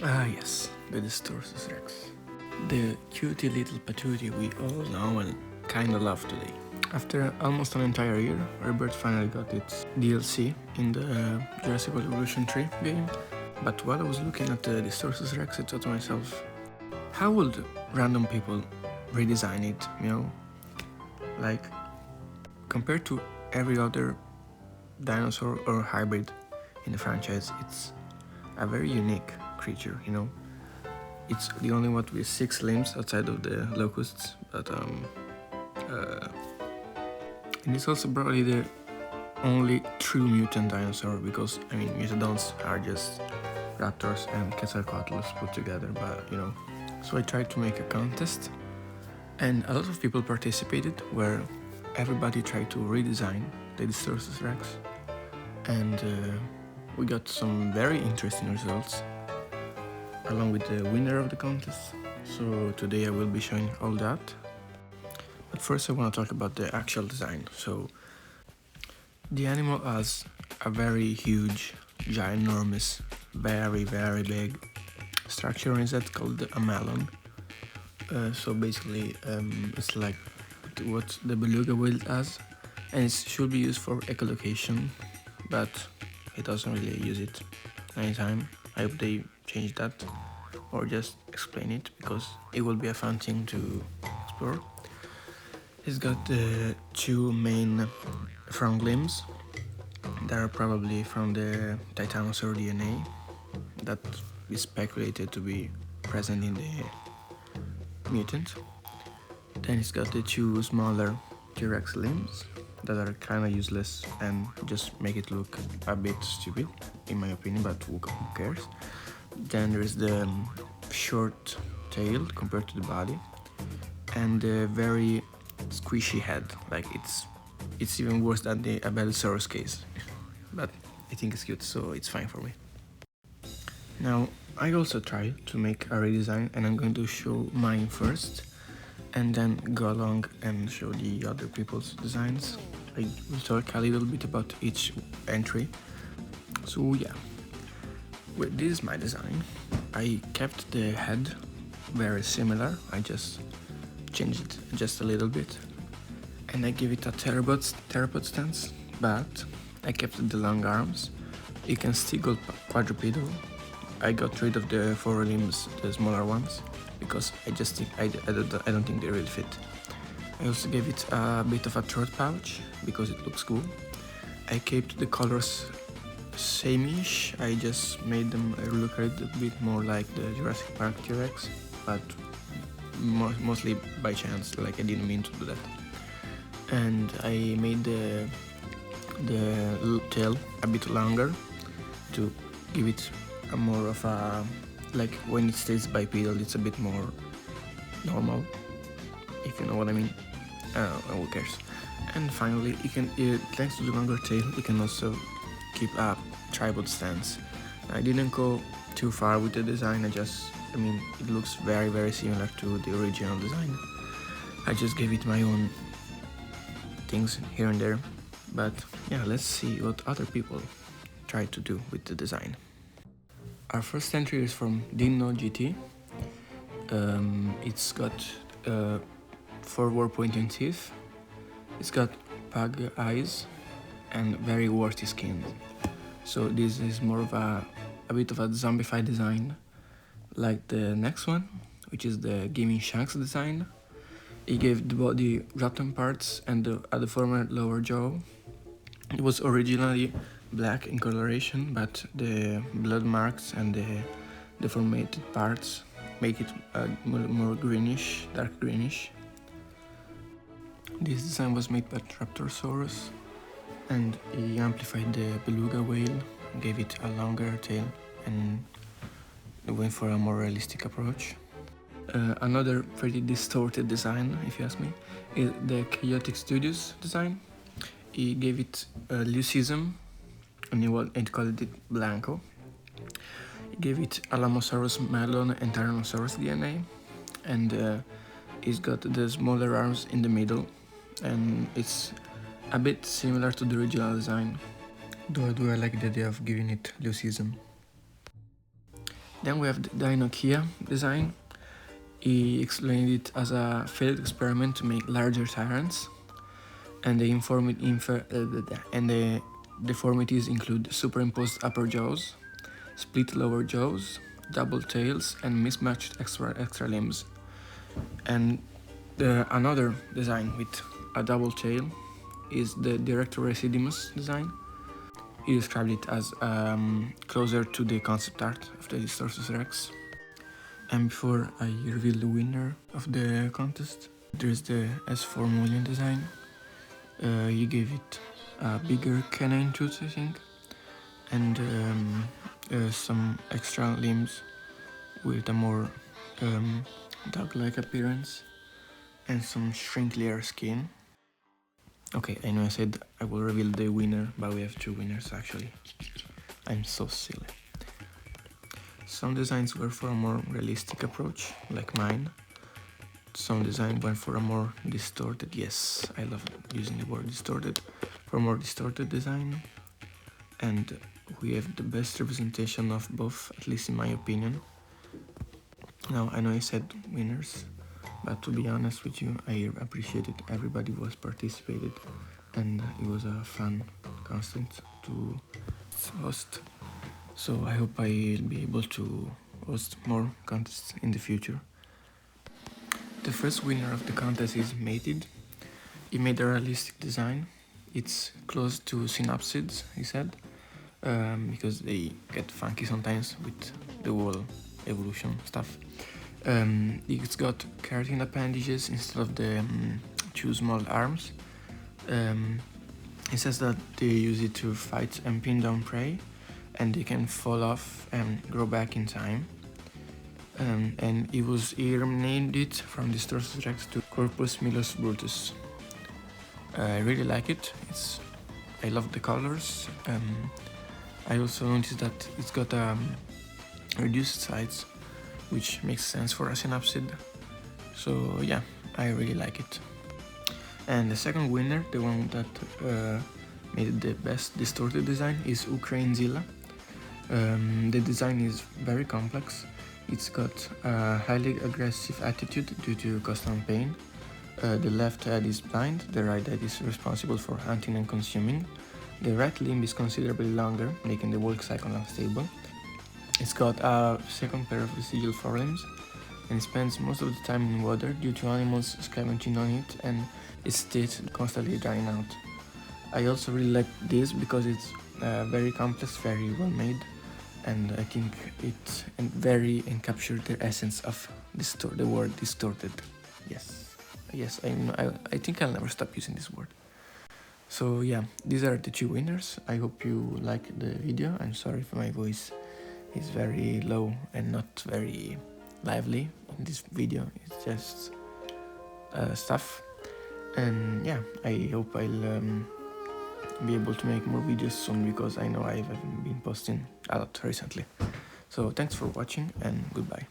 Ah yes, the Distortus Rex. The cutie little patootie we all know and kinda love today. After almost an entire year, Rebirth finally got its DLC in the Jurassic Evolution 3 game. But while I was looking at the Distortus Rex, I thought to myself, how would random people redesign it, you know? Like, compared to every other dinosaur or hybrid in the franchise, it's a very unique creature, you know? It's the only one with 6 limbs outside of the locusts, but and it's also probably the only true mutant dinosaur, because I mean mutodons are just raptors and quetzalcoatlus put together, but you know. So I tried to make a contest, and a lot of people participated, where everybody tried to redesign the Distortus Rex, and we got some very interesting results, along with the winner of the contest. So today I will be showing all that. But first I want to talk about the actual design. So the animal has a very huge, ginormous, very big structure in that called a melon. So basically it's like what the beluga whale has, and it should be used for echolocation, but it doesn't really use it anytime. I hope they change that or just explain it, because it will be a fun thing to explore. It's got the 2 main front limbs that are probably from the Titanosaur DNA that is speculated to be present in the mutant. Then it's got the 2 smaller T-Rex limbs that are kinda useless and just make it look a bit stupid, in my opinion, but who cares? Then there's the short tail compared to the body, and the very squishy head. Like it's even worse than the Abelisaurus case, but I think it's cute, so it's fine for me. Now I also tried to make a redesign, and I'm going to show mine first, and then go along and show the other people's designs. I will talk a little bit about each entry. So yeah, this is my design. I kept the head very similar, I just changed it just a little bit, and I give it a theropod stance, but I kept the long arms. You can still go quadrupedal. I got rid of the 4 limbs, the smaller ones, because I just think I don't think they really fit. I also gave it a bit of a throat pouch because it looks cool. I kept the colors same-ish. I just made them look a little bit more like the Jurassic Park T-Rex, but mostly by chance, like I didn't mean to do that. And I made the tail a bit longer to give it a more of a, like when it stays bipedal, it's a bit more normal, if you know what I mean. Who cares? And finally, you can, thanks to the longer tail, you can also keep a tripod stance. I didn't go too far with the design. I mean, it looks very similar to the original design. I just gave it my own things here and there. But yeah, let's see what other people tried to do with the design. Our first entry is from Dino GT. It's got 4 pointing teeth. It's got pug eyes and very warty skin. So this is more of a bit of a zombified design, like the next one, which is the gaming Shanxx design. He gave the body rotten parts and a deformed lower jaw. It was originally black in coloration, but the blood marks and the deformed parts make it more greenish, dark greenish. This design was made by Raptorsaurus, and he amplified the beluga whale, gave it a longer tail, and went for a more realistic approach. Another pretty distorted design, if you ask me, is the Chaotic Studios design. He gave it leucism, and he called it Blanco. He gave it Alamosaurus melon and Tyrannosaurus DNA, and he's got the smaller arms in the middle, and it's a bit similar to the original design, though I like the idea of giving it leucism. Then we have the Dino Kia design. He explained it as a failed experiment to make larger tyrants, and the deformities include superimposed upper jaws, split lower jaws, double tails, and mismatched extra limbs. And another design with a double tail is the Director Residimus design. He described it as closer to the concept art of the Distortus Rex. And before I reveal the winner of the contest, there's the S4 Mullion design. He gave it a bigger canine tooth, I think, and some extra limbs with a more dog-like appearance and some shrinklier skin. Okay, I know I said I will reveal the winner, but we have two winners actually. I'm so silly. Some designs were for a more realistic approach, like mine. Some design went for a more distorted, yes, I love using the word distorted, for a more distorted design. And we have the best representation of both, at least in my opinion. Now, I know I said winners, but to be honest with you, I appreciated everybody who has participated, and it was a fun constant to host. So I hope I'll be able to host more contests in the future. The first winner of the contest is Mated. He made a realistic design. It's close to synapsids, he said, because they get funky sometimes with the whole evolution stuff. It's got keratin appendages instead of the two small arms. He says that they use it to fight and pin down prey, and they can fall off and grow back in time. And he named it from Distortus Rex to Corpus Milus Brutus. I really like it. I love the colors. I also noticed that it's got reduced size, which makes sense for a synapsid. So yeah, I really like it. And the second winner, the one that made the best distorted design, is Ukrainezilla. The design is very complex. It's got a highly aggressive attitude due to constant pain. The left head is blind, the right head is responsible for hunting and consuming. The right limb is considerably longer, making the walk cycle unstable. It's got a second pair of vestigial forelimbs, and it spends most of the time in water due to animals scavenging on it and its teeth constantly drying out. I also really like this because it's very complex, very well made, and I think it very encaptured the essence of the word distorted. Yes, I think I'll never stop using this word. So yeah, these are the two winners. I hope you like the video. I'm sorry if my voice is very low and not very lively in this video. It's just stuff. And yeah, I hope I'll be able to make more videos soon, because I know I haven't been posting a lot recently. So thanks for watching, and goodbye.